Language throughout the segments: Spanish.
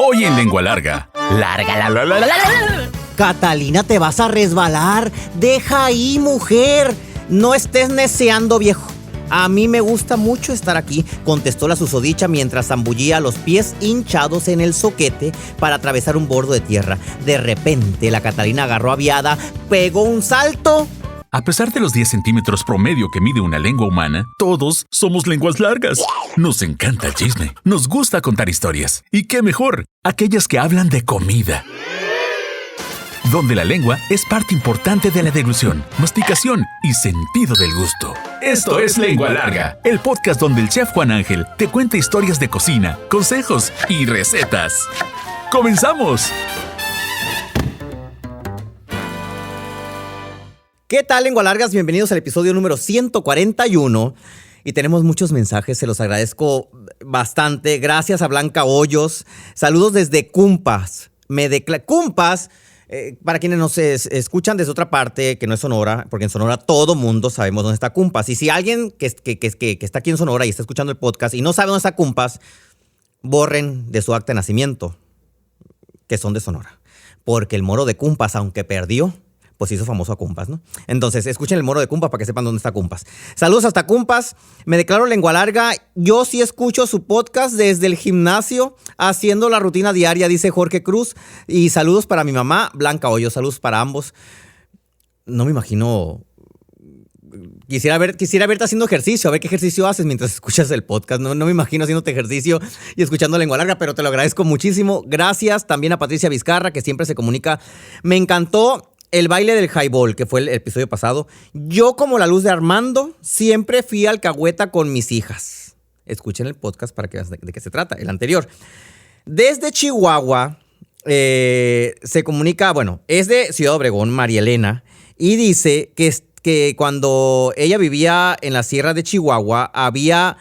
Hoy en Lengua Larga. Catalina, te vas a resbalar. Deja ahí, mujer. No estés neceando, viejo. A mí me gusta mucho estar aquí, contestó la susodicha mientras zambullía los pies hinchados en el zoquete para atravesar un bordo de tierra. De repente, la Catalina agarró aviada, pegó un salto. A pesar de los 10 centímetros promedio que mide una lengua humana, todos somos lenguas largas. Nos encanta el chisme, nos gusta contar historias. ¿Y qué mejor? Aquellas que hablan de comida. Donde la lengua es parte importante de la deglución, masticación y sentido del gusto. Esto es Lengua Larga, el podcast donde el chef Juan Ángel te cuenta historias de cocina, consejos y recetas. ¡Comenzamos! ¿Qué tal, Lengua Largas? Bienvenidos al episodio número 141. Y tenemos muchos mensajes, se los agradezco bastante. Gracias a Blanca Hoyos. Saludos desde Cumpas. Cumpas, para quienes nos escuchan desde otra parte, que no es Sonora, porque en Sonora todo mundo sabemos dónde está Cumpas. Y si alguien que está aquí en Sonora y está escuchando el podcast y no sabe dónde está Cumpas, borren de su acta de nacimiento que son de Sonora. Porque el moro de Cumpas, aunque perdió, pues hizo famoso a Cumpas, ¿no? Entonces, escuchen el moro de Cumpas para que sepan dónde está Cumpas. Saludos hasta Cumpas. Me declaro Lengua Larga. Yo sí escucho su podcast desde el gimnasio, haciendo la rutina diaria, dice Jorge Cruz. Y saludos para mi mamá, Blanca Hoyos. Saludos para ambos. No me imagino. Quisiera verte haciendo ejercicio, a ver qué ejercicio haces mientras escuchas el podcast. No me imagino haciéndote ejercicio y escuchando Lengua Larga, pero te lo agradezco muchísimo. Gracias también a Patricia Vizcarra, que siempre se comunica. Me encantó el baile del highball, que fue el episodio pasado. Yo, como la luz de Armando, siempre fui alcahueta con mis hijas. Escuchen el podcast para que vean de qué se trata, el anterior. Desde Chihuahua se comunica, bueno, es de Ciudad Obregón, María Elena, y dice que cuando ella vivía en la Sierra de Chihuahua, había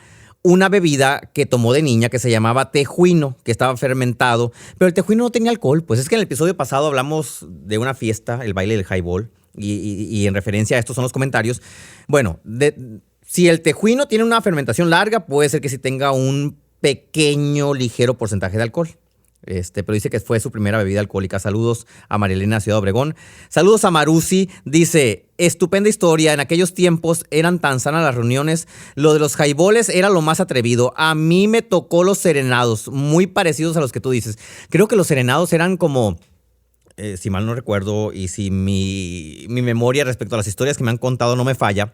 una bebida que tomó de niña que se llamaba tejuino, que estaba fermentado, pero el tejuino no tenía alcohol. Pues es que en el episodio pasado hablamos de una fiesta, el baile del highball, y en referencia a estos son los comentarios. Bueno, si el tejuino tiene una fermentación larga, puede ser que sí tenga un pequeño, ligero porcentaje de alcohol. Pero dice que fue su primera bebida alcohólica. Saludos a Marilena, Ciudad Obregón. Saludos a Marusi. Dice, estupenda historia. En aquellos tiempos eran tan sanas las reuniones. Lo de los highballs era lo más atrevido. A mí me tocó los serenados, muy parecidos a los que tú dices. Creo que los serenados eran como, si mal no recuerdo, y si mi memoria respecto a las historias que me han contado no me falla,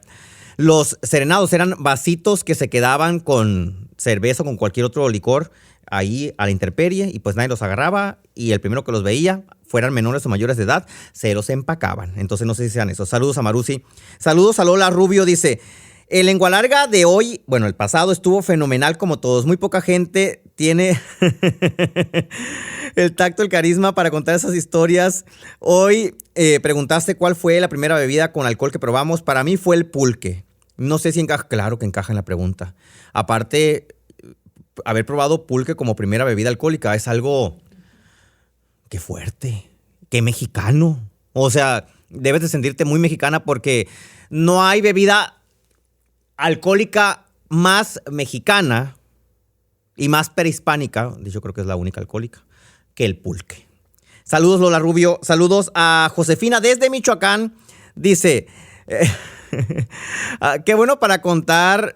los serenados eran vasitos que se quedaban con cerveza o con cualquier otro licor ahí a la intemperie, y pues nadie los agarraba, y el primero que los veía, fueran menores o mayores de edad, se los empacaban. Entonces no sé si sean esos. Saludos a Marusi. Saludos a Lola Rubio, dice, el Lengua Larga de hoy, bueno, el pasado estuvo fenomenal como todos. Muy poca gente tiene el tacto, el carisma para contar esas historias. Hoy preguntaste cuál fue la primera bebida con alcohol que probamos. Para mí fue el pulque. No sé si encaja, claro que encaja en la pregunta. Aparte, haber probado pulque como primera bebida alcohólica es algo que fuerte, que mexicano. O sea, debes de sentirte muy mexicana porque no hay bebida alcohólica más mexicana y más prehispánica, yo creo que es la única alcohólica, que el pulque. Saludos, Lola Rubio. Saludos a Josefina desde Michoacán. Dice, qué bueno para contar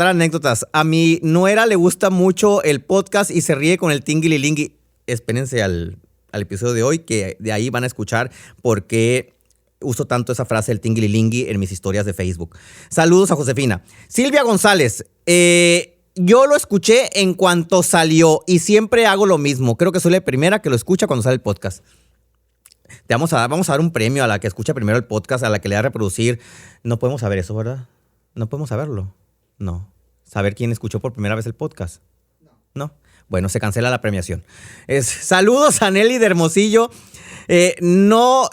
anécdotas. A mi nuera le gusta mucho el podcast y se ríe con el tinguililingui. Espérense al episodio de hoy, que de ahí van a escuchar por qué uso tanto esa frase, el tinguililingui, en mis historias de Facebook. Saludos a Josefina. Silvia González, yo lo escuché en cuanto salió y siempre hago lo mismo. Creo que soy la primera que lo escucha cuando sale el podcast. Vamos a dar un premio a la que escucha primero el podcast, a la que le da a reproducir. No podemos saber eso, ¿verdad? No podemos saberlo. No. ¿Saber quién escuchó por primera vez el podcast? No. Bueno, se cancela la premiación. Saludos a Nelly de Hermosillo. No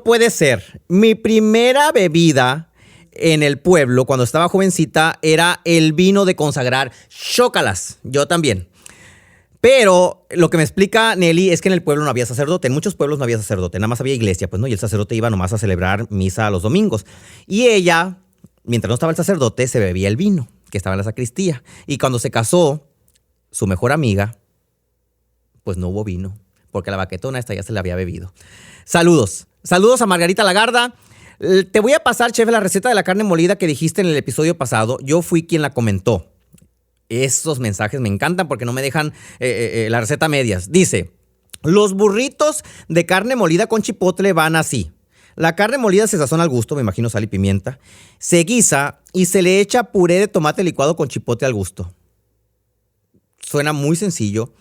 puede ser. Mi primera bebida en el pueblo, cuando estaba jovencita, era el vino de consagrar. Chócalas. Yo también. Pero lo que me explica Nelly es que en el pueblo no había sacerdote. En muchos pueblos no había sacerdote, nada más había iglesia, pues no, y el sacerdote iba nomás a celebrar misa los domingos. Y ella, mientras no estaba el sacerdote, se bebía el vino que estaba en la sacristía. Y cuando se casó, su mejor amiga pues no hubo vino, porque la baquetona esta ya se la había bebido. Saludos. Saludos a Margarita Lagarda. Te voy a pasar, chef, la receta de la carne molida que dijiste en el episodio pasado. Yo fui quien la comentó. Esos mensajes me encantan porque no me dejan la receta a medias. Dice, los burritos de carne molida con chipotle van así. La carne molida se sazona al gusto, me imagino sal y pimienta. Se guisa y se le echa puré de tomate licuado con chipotle al gusto. Suena muy sencillo,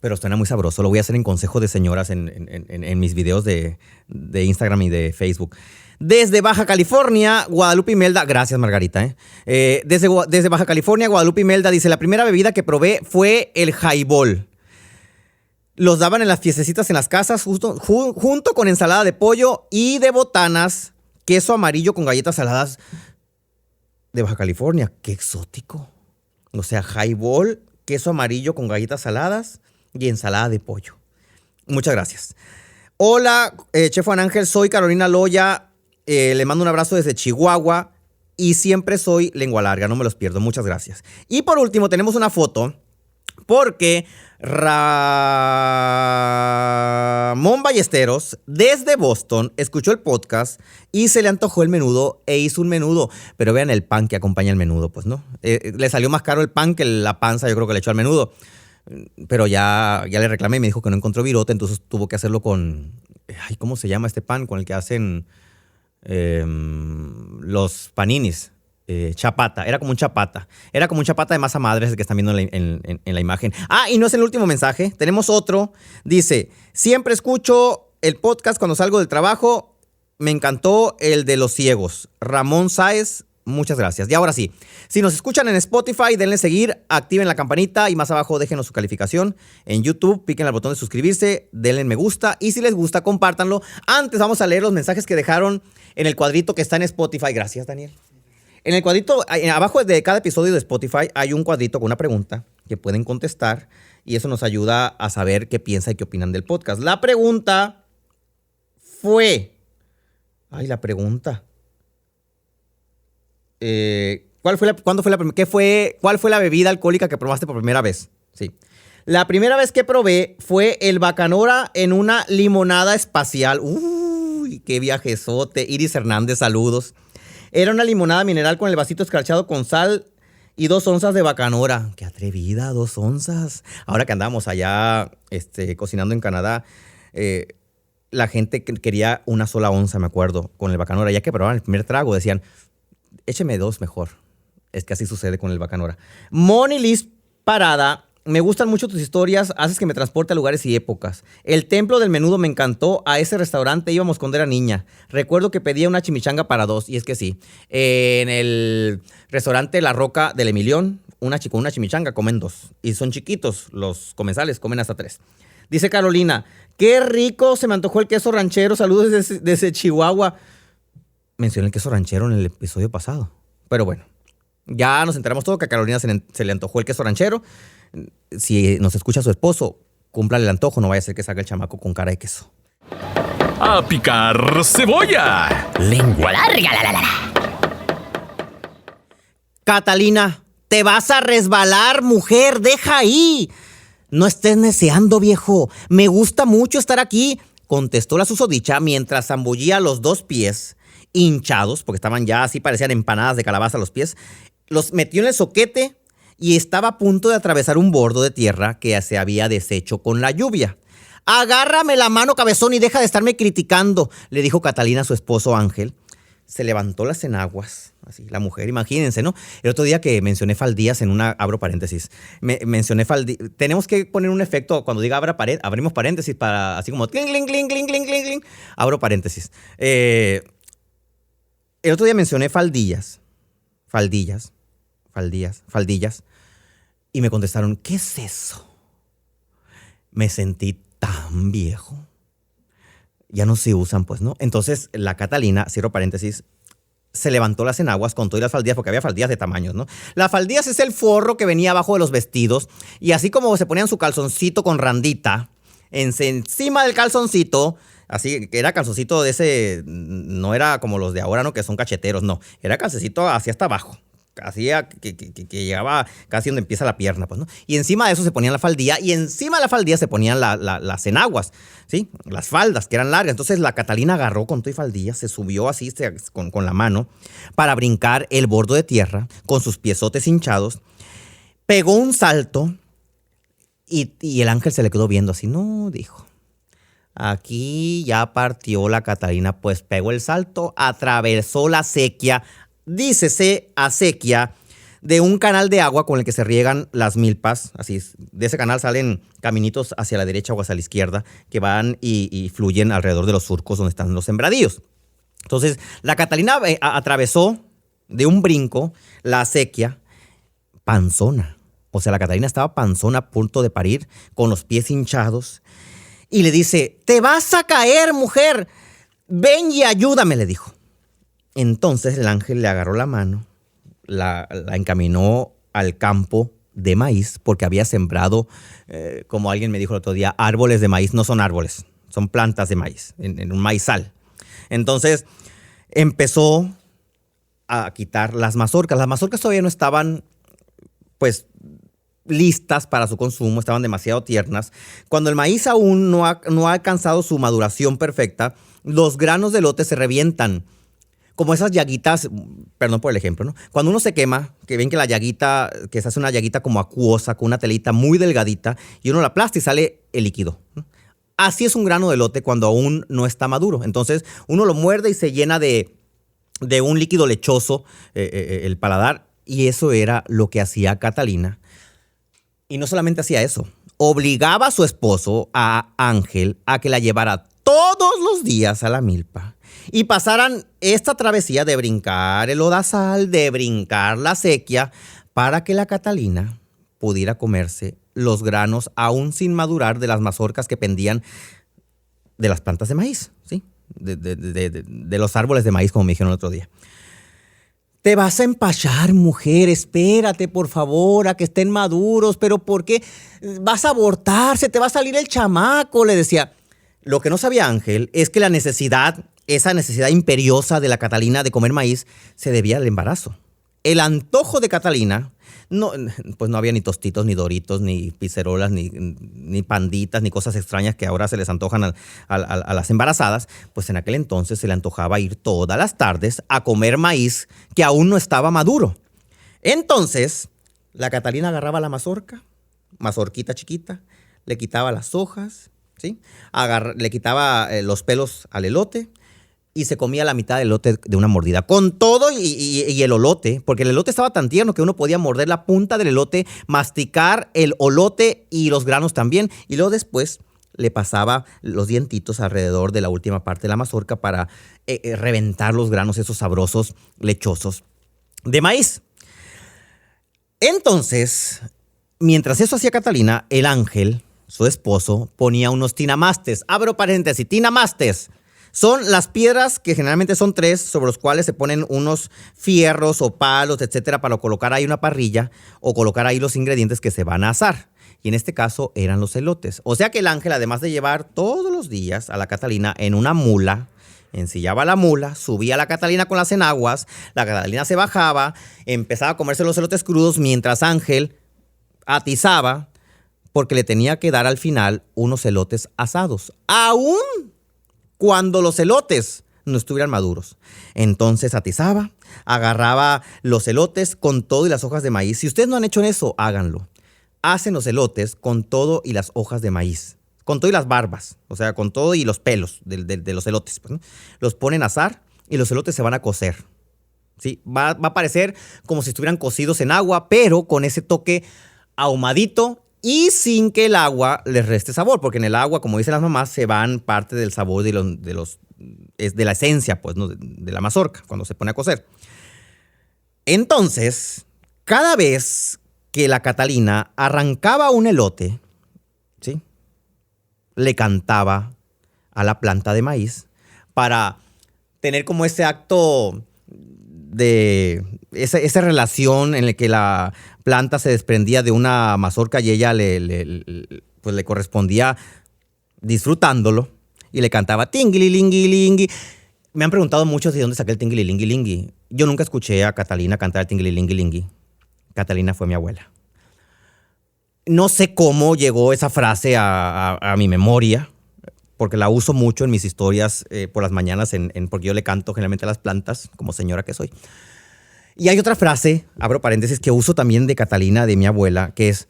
pero suena muy sabroso. Lo voy a hacer en consejo de señoras en mis videos de Instagram y de Facebook. Desde Baja California, Guadalupe Imelda. Gracias, Margarita. Desde Baja California, Guadalupe Imelda dice, la primera bebida que probé fue el highball. Los daban en las fiestecitas en las casas junto con ensalada de pollo y de botanas, queso amarillo con galletas saladas de Baja California. ¡Qué exótico! O sea, highball, queso amarillo con galletas saladas y ensalada de pollo. Muchas gracias. Hola, Chef Juan Ángel, soy Carolina Loya. Le mando un abrazo desde Chihuahua y siempre soy lengua larga, no me los pierdo. Muchas gracias. Y por último, tenemos una foto porque Ramón Ballesteros, desde Boston, escuchó el podcast y se le antojó el menudo e hizo un menudo. Pero vean el pan que acompaña el menudo, pues no. Le salió más caro el pan que la panza, yo creo que le echó al menudo. Pero ya le reclamé y me dijo que no encontró virote, entonces tuvo que hacerlo con... Ay, ¿cómo se llama este pan con el que hacen los paninis? Chapata, era como un chapata. Era como un chapata de masa madre, ese que están viendo en la imagen. Ah, y no es el último mensaje. Tenemos otro. Dice, siempre escucho el podcast cuando salgo del trabajo. Me encantó el de los ciegos. Ramón Sáez, muchas gracias. Y ahora sí, si nos escuchan en Spotify, denle seguir, activen la campanita y más abajo déjenos su calificación. En YouTube, piquen al botón de suscribirse, denle me gusta y si les gusta, compártanlo. Antes vamos a leer los mensajes que dejaron en el cuadrito que está en Spotify. Gracias, Daniel. En el cuadrito, abajo de cada episodio de Spotify, hay un cuadrito con una pregunta que pueden contestar y eso nos ayuda a saber qué piensan y qué opinan del podcast. La pregunta fue... Ay, la pregunta. ¿Cuál fue la bebida alcohólica que probaste por primera vez? Sí. La primera vez que probé fue el Bacanora en una limonada espacial. Uy, qué viajezote. Iris Hernández, saludos. Era una limonada mineral con el vasito escarchado con sal y 2 onzas de Bacanora. ¡Qué atrevida! 2 onzas. Ahora que andamos allá cocinando en Canadá, la gente quería una sola onza, me acuerdo, con el Bacanora. Ya que probaban el primer trago, decían, écheme 2 mejor. Es que así sucede con el Bacanora. Moni Liz Parada. Me gustan mucho tus historias, haces que me transporte a lugares y épocas. El templo del menudo me encantó, a ese restaurante íbamos cuando era niña. Recuerdo que pedía una chimichanga para 2, y es que sí. En el restaurante La Roca del Emilión, una chimichanga comen 2. Y son chiquitos, los comensales comen hasta 3. Dice Carolina, qué rico, se me antojó el queso ranchero, saludos desde Chihuahua. Mencioné el queso ranchero en el episodio pasado, pero bueno. Ya nos enteramos todo que a Carolina se le antojó el queso ranchero. Si nos escucha su esposo, cúmplale el antojo, no vaya a ser que salga el chamaco con cara de queso. ¡A picar cebolla! Lengua larga, Catalina, te vas a resbalar, mujer, deja ahí. No estés neceando, viejo. Me gusta mucho estar aquí, contestó la susodicha mientras zambullía los 2 pies hinchados, porque estaban ya así, parecían empanadas de calabaza los pies. Los metió en el zoquete y estaba a punto de atravesar un bordo de tierra que se había deshecho con la lluvia. Agárrame la mano, cabezón, y deja de estarme criticando, le dijo Catalina a su esposo Ángel. Se levantó las enaguas, así, la mujer, imagínense, ¿no? El otro día que mencioné faldías en una, abro paréntesis, mencioné faldías, tenemos que poner un efecto cuando diga abrimos paréntesis para, así como, cling, cling, cling, cling, cling, cling, cling, abro paréntesis. El otro día mencioné faldillas, y me contestaron, ¿qué es eso? Me sentí tan viejo. Ya no se usan, pues, ¿no? Entonces, la Catalina, cierro paréntesis, se levantó las enaguas con todas las faldillas, porque había faldillas de tamaños, ¿no? Las faldillas es el forro que venía abajo de los vestidos, y así como se ponían su calzoncito con randita, encima del calzoncito, así que era calzoncito de ese, no era como los de ahora, ¿no? Que son cacheteros, no. Era calzoncito hacia hasta abajo. hacía que llegaba casi donde empieza la pierna, pues, ¿no? Y encima de eso se ponían la faldilla y encima de la faldilla se ponían las enaguas, ¿sí? Las faldas, que eran largas. Entonces la Catalina agarró con todo y faldilla, se subió así con la mano para brincar el bordo de tierra con sus piezotes hinchados, pegó un salto y el ángel se le quedó viendo así. No, dijo, aquí ya partió la Catalina, pues pegó el salto, atravesó la acequia, dícese acequia, de un canal de agua con el que se riegan las milpas. Así es, de ese canal salen caminitos hacia la derecha o hacia la izquierda que van y fluyen alrededor de los surcos donde están los sembradíos. Entonces, la Catalina atravesó de un brinco la acequia panzona. O sea, la Catalina estaba panzona a punto de parir, con los pies hinchados. Y le dice, te vas a caer, mujer. Ven y ayúdame, le dijo. Entonces el ángel le agarró la mano, la encaminó al campo de maíz, porque había sembrado, como alguien me dijo el otro día, árboles de maíz. No son árboles, son plantas de maíz, en un maizal. Entonces empezó a quitar las mazorcas. Las mazorcas todavía no estaban, pues, listas para su consumo, estaban demasiado tiernas. Cuando el maíz aún no ha alcanzado su maduración perfecta, los granos de elote se revientan. Como esas llaguitas, perdón por el ejemplo, ¿no? Cuando uno se quema, que ven que la llaguita, que se hace una llaguita como acuosa, con una telita muy delgadita, y uno la aplasta y sale el líquido, ¿no? Así es un grano de elote cuando aún no está maduro. Entonces, uno lo muerde y se llena de un líquido lechoso el paladar, y eso era lo que hacía Catalina. Y no solamente hacía eso, obligaba a su esposo, a Ángel, a que la llevara todos los días a la milpa y pasaran esta travesía de brincar el lodazal, de brincar la acequia, para que la Catalina pudiera comerse los granos aún sin madurar de las mazorcas que pendían de las plantas de maíz, ¿sí? De los árboles de maíz, como me dijeron el otro día. Te vas a empachar, mujer, espérate, por favor, a que estén maduros, pero ¿por qué vas a abortar? Se te va a salir el chamaco, le decía. Lo que no sabía Ángel es que esa necesidad imperiosa de la Catalina de comer maíz se debía al embarazo. El antojo de Catalina, pues no había ni tostitos, ni doritos, ni pizzerolas, ni panditas, ni cosas extrañas que ahora se les antojan a las embarazadas. Pues en aquel entonces se le antojaba ir todas las tardes a comer maíz que aún no estaba maduro. Entonces, la Catalina agarraba la mazorquita chiquita, le quitaba las hojas, ¿sí? Le quitaba los pelos al elote y se comía la mitad del elote de una mordida. Con todo y el olote, porque el elote estaba tan tierno que uno podía morder la punta del elote, masticar el olote y los granos también. Y luego después le pasaba los dientitos alrededor de la última parte de la mazorca para reventar los granos esos sabrosos, lechosos de maíz. Entonces, mientras eso hacía Catalina, el ángel, su esposo, ponía unos tinamastes. Abro paréntesis, tinamastes. Son las piedras que generalmente son 3, sobre los cuales se ponen unos fierros o palos, etcétera, para colocar ahí una parrilla o colocar ahí los ingredientes que se van a asar. Y en este caso eran los elotes. O sea que el ángel, además de llevar todos los días a la Catalina en una mula, ensillaba la mula, subía a la Catalina con las enaguas, la Catalina se bajaba, empezaba a comerse los elotes crudos mientras Ángel atizaba, porque le tenía que dar al final unos elotes asados, aún cuando los elotes no estuvieran maduros. Entonces atizaba, agarraba los elotes con todo y las hojas de maíz. Si ustedes no han hecho eso, háganlo. Hacen los elotes con todo y las hojas de maíz, con todo y las barbas, o sea, con todo y los pelos de los elotes, pues, ¿no? Los ponen a asar y los elotes se van a cocer, ¿sí? Va a parecer como si estuvieran cocidos en agua, pero con ese toque ahumadito y sin que el agua les reste sabor, porque en el agua, como dicen las mamás, se van parte del sabor de la esencia, pues, ¿no? de la mazorca cuando se pone a cocer. Entonces, cada vez que la Catalina arrancaba un elote, ¿sí?, le cantaba a la planta de maíz para tener como ese acto de esa relación en la que la planta se desprendía de una mazorca y ella pues le correspondía disfrutándolo y le cantaba tinguililingui. Me han preguntado mucho de dónde saqué el tinglilingui. Yo nunca escuché a Catalina cantar el tinglilingui. Catalina fue mi abuela. No sé cómo llegó esa frase a mi memoria, porque la uso mucho en mis historias por las mañanas, porque yo le canto generalmente a las plantas, como señora que soy. Y hay otra frase, abro paréntesis, que uso también de Catalina, de mi abuela, que es: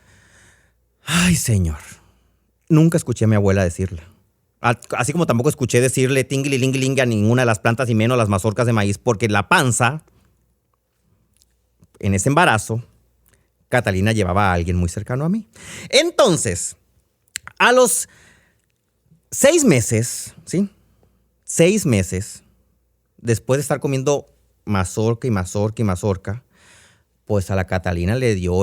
ay, señor, nunca escuché a mi abuela decirla. Así como tampoco escuché decirle tinglilingui a ninguna de las plantas y menos las mazorcas de maíz, porque la panza, en ese embarazo, Catalina llevaba a alguien muy cercano a mí. Entonces, a los 6 meses, ¿sí? 6 meses, después de estar comiendo mazorca y mazorca, pues a la Catalina le dio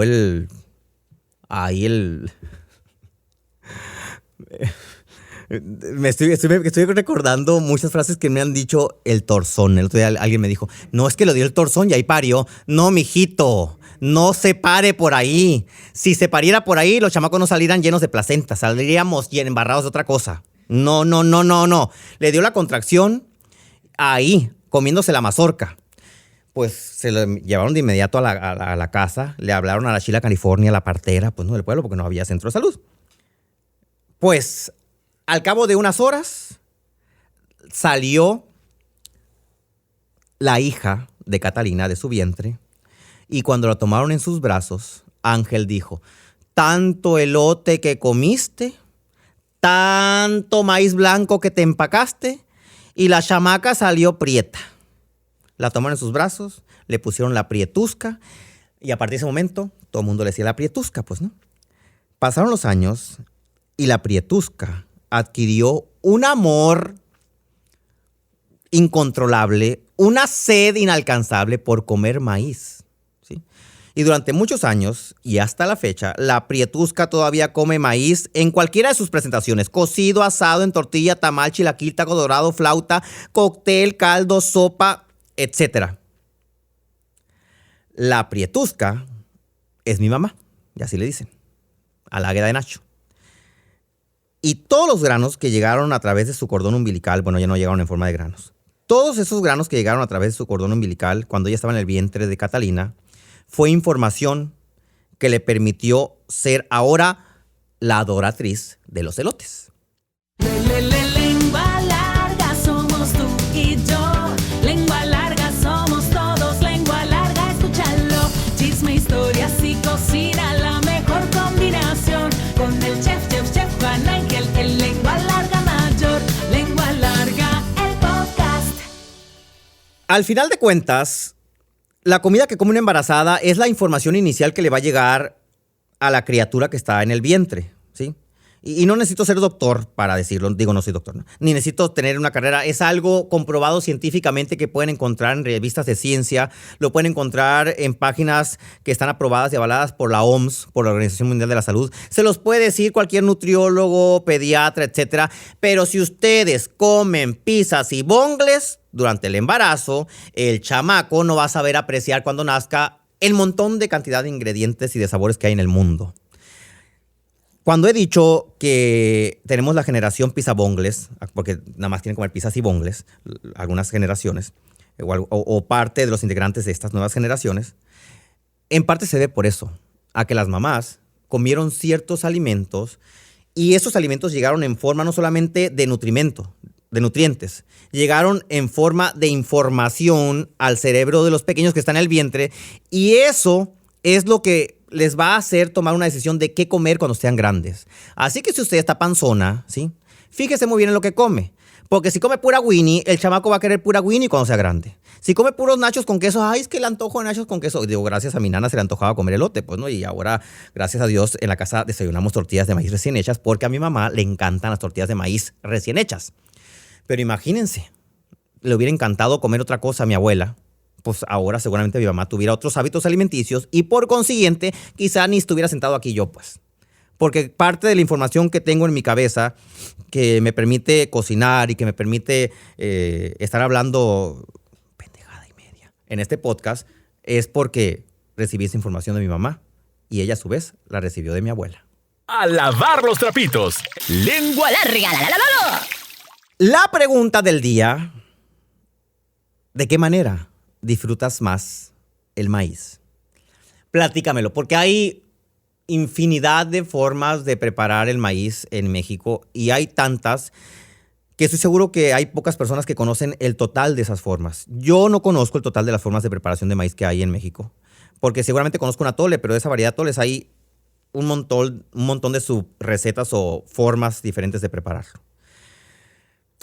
Me estoy recordando muchas frases que me han dicho el torzón. El otro día alguien me dijo: no, es que le dio el torzón y ahí parió. No, mijito, no se pare por ahí. Si se pariera por ahí, los chamacos no salieran llenos de placenta, saldríamos embarrados de otra cosa. No. Le dio la contracción ahí, comiéndose la mazorca. Pues se lo llevaron de inmediato a la casa. Le hablaron a la Chila California, la partera, pues no del pueblo, porque no había centro de salud. Pues al cabo de unas horas salió la hija de Catalina de su vientre, y cuando la tomaron en sus brazos, Ángel dijo: tanto elote que comiste, tanto maíz blanco que te empacaste, y la chamaca salió prieta. La tomaron en sus brazos, le pusieron la prietusca, y a partir de ese momento todo el mundo le decía la prietusca, pues, ¿no? Pasaron los años y la prietusca adquirió un amor incontrolable, una sed inalcanzable por comer maíz, ¿sí? Y durante muchos años, y hasta la fecha, la prietusca todavía come maíz en cualquiera de sus presentaciones: cocido, asado, en tortilla, tamal, chilaquil, taco dorado, flauta, cóctel, caldo, sopa, etc. La prietusca es mi mamá, y así le dicen, a la águeda de Nacho. Y todos los granos que llegaron a través de su cordón umbilical, bueno, ya no llegaron en forma de granos. Todos esos granos que llegaron a través de su cordón umbilical cuando ella estaba en el vientre de Catalina fue información que le permitió ser ahora la adoratriz de los elotes. Lengua larga somos tú y yo. Lengua larga somos todos. Lengua larga, escúchalo. Chisme, historias y cocina, la mejor combinación. Con el chef Juan Ángel, el Lengua Larga Mayor. Lengua Larga, el podcast. Al final de cuentas, la comida que come una embarazada es la información inicial que le va a llegar a la criatura que está en el vientre, ¿sí? Y no necesito ser doctor para decirlo, digo, no soy doctor, ¿no? Ni necesito tener una carrera. Es algo comprobado científicamente que pueden encontrar en revistas de ciencia, lo pueden encontrar en páginas que están aprobadas y avaladas por la OMS, por la Organización Mundial de la Salud. Se los puede decir cualquier nutriólogo, pediatra, etcétera. Pero si ustedes comen pizzas y bongles durante el embarazo, el chamaco no va a saber apreciar cuando nazca el montón de cantidad de ingredientes y de sabores que hay en el mundo. Cuando he dicho que tenemos la generación pizza bongles, porque nada más quieren comer pizzas y bongles, algunas generaciones, o parte de los integrantes de estas nuevas generaciones, en parte se debe por eso, a que las mamás comieron ciertos alimentos y esos alimentos llegaron en forma no solamente de nutrientes, llegaron en forma de información al cerebro de los pequeños que están en el vientre, y eso es lo que les va a hacer tomar una decisión de qué comer cuando sean grandes. Así que si usted está panzona, ¿sí?, fíjese muy bien en lo que come. Porque si come pura Winnie, el chamaco va a querer pura Winnie cuando sea grande. Si come puros nachos con queso, ay, es que le antojo de nachos con queso. Digo, gracias a mi nana se le antojaba comer elote, pues, ¿no? Y ahora, gracias a Dios, en la casa desayunamos tortillas de maíz recién hechas, porque a mi mamá le encantan las tortillas de maíz recién hechas. Pero imagínense, le hubiera encantado comer otra cosa a mi abuela. Pues ahora seguramente mi mamá tuviera otros hábitos alimenticios y por consiguiente quizá ni estuviera sentado aquí yo, pues. Porque parte de la información que tengo en mi cabeza que me permite cocinar y que me permite estar hablando pendejada y media en este podcast es porque recibí esa información de mi mamá y ella a su vez la recibió de mi abuela. A lavar los trapitos. Lengua larga, La pregunta del día ¿De qué manera disfrutas más el maíz? Platícamelo, porque hay infinidad de formas de preparar el maíz en México y hay tantas que estoy seguro que hay pocas personas que conocen el total de esas formas. Yo no conozco el total de las formas de preparación de maíz que hay en México, porque seguramente conozco un atole, pero de esa variedad de atoles hay un montón de subrecetas o formas diferentes de prepararlo.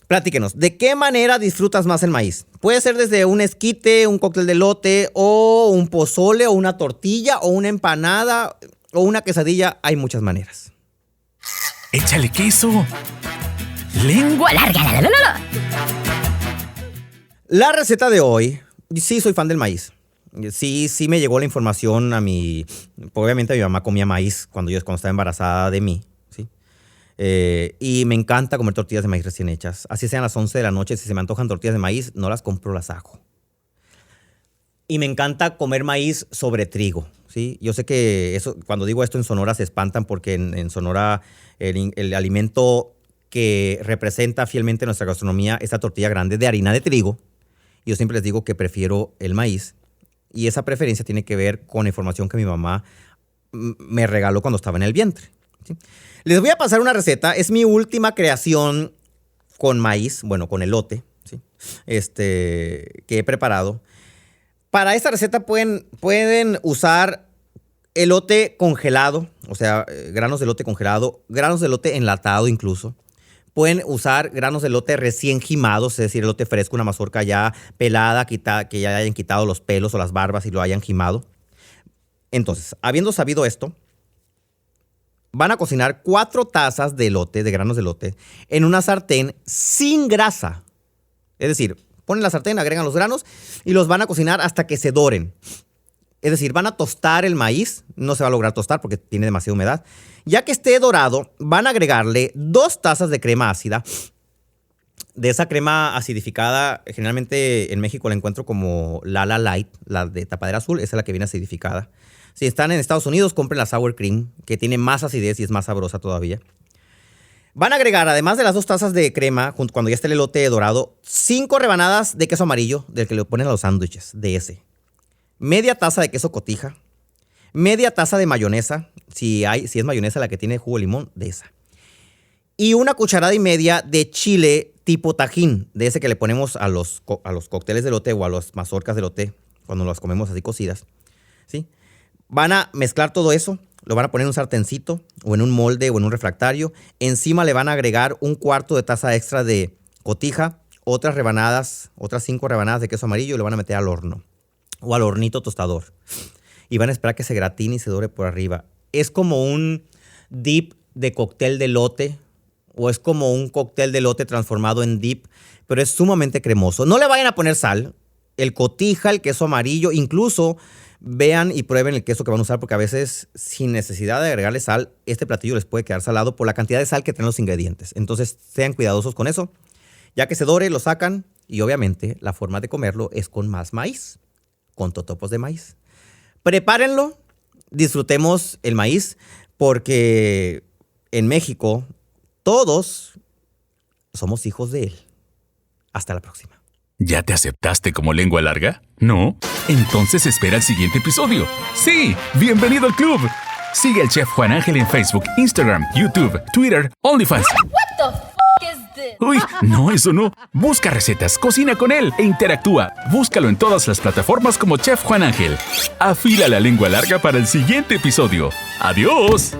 Platíquenos, ¿de qué manera disfrutas más el maíz? Puede ser desde un esquite, un cóctel de elote, o un pozole, o una tortilla, o una empanada, o una quesadilla. Hay muchas maneras. ¡Échale queso! ¡Lengua larga! La receta de hoy, sí soy fan del maíz. Sí me llegó la información a mi... Obviamente mi mamá comía maíz cuando estaba embarazada de mí. Y me encanta comer tortillas de maíz recién hechas. Así sean las 11 de la noche, si se me antojan tortillas de maíz, no las compro, las hago. Y me encanta comer maíz sobre trigo, ¿sí? Yo sé que eso, cuando digo esto en Sonora se espantan porque en Sonora el alimento que representa fielmente nuestra gastronomía es la tortilla grande de harina de trigo. Yo siempre les digo que prefiero el maíz. Y esa preferencia tiene que ver con la información que mi mamá me regaló cuando estaba en el vientre, ¿sí? Les voy a pasar una receta. Es mi última creación con maíz, bueno, con elote, ¿sí? Que he preparado. Para esta receta pueden usar elote congelado, o sea, granos de elote congelado, granos de elote enlatado incluso. Pueden usar granos de elote recién jimados, es decir, elote fresco, una mazorca ya pelada, que ya hayan quitado los pelos o las barbas y lo hayan jimado. Entonces, habiendo sabido esto, van a cocinar 4 tazas de elote, de granos de elote, en una sartén sin grasa. Es decir, ponen la sartén, agregan los granos y los van a cocinar hasta que se doren. Es decir, van a tostar el maíz, no se va a lograr tostar porque tiene demasiada humedad. Ya que esté dorado, van a agregarle 2 tazas de crema ácida. De esa crema acidificada, generalmente en México la encuentro como Lala Light, la de tapadera azul, esa es la que viene acidificada. Si están en Estados Unidos, compren la Sour Cream, que tiene más acidez y es más sabrosa todavía. Van a agregar, además de las 2 tazas de crema, cuando ya esté el elote dorado, 5 rebanadas de queso amarillo, del que le ponen a los sándwiches, de ese. Media taza de queso cotija. Media taza de mayonesa, si es mayonesa la que tiene jugo de limón, de esa. Y 1 cucharada y media de chile tipo tajín, de ese que le ponemos a los cócteles de elote o a las mazorcas de elote cuando las comemos así cocidas, ¿sí? Van a mezclar todo eso, lo van a poner en un sartencito o en un molde o en un refractario. Encima le van a agregar 1/4 de taza extra de cotija, otras 5 rebanadas de queso amarillo y lo van a meter al horno o al hornito tostador. Y van a esperar que se gratine y se dore por arriba. Es como un dip de cóctel de elote o es como un cóctel de elote transformado en dip, pero es sumamente cremoso. No le vayan a poner sal. El cotija, el queso amarillo, incluso vean y prueben el queso que van a usar porque a veces sin necesidad de agregarle sal, este platillo les puede quedar salado por la cantidad de sal que tienen los ingredientes. Entonces sean cuidadosos con eso. Ya que se dore, lo sacan y obviamente la forma de comerlo es con más maíz, con totopos de maíz. Prepárenlo, disfrutemos el maíz porque en México todos somos hijos de él. Hasta la próxima. ¿Ya te aceptaste como lengua larga? ¿No? Entonces espera el siguiente episodio. ¡Sí! ¡Bienvenido al club! Sigue al Chef Juan Ángel en Facebook, Instagram, YouTube, Twitter, OnlyFans. What the f*** is this? Uy, no, eso no. Busca recetas, cocina con él e interactúa. Búscalo en todas las plataformas como Chef Juan Ángel. Afila la lengua larga para el siguiente episodio. ¡Adiós!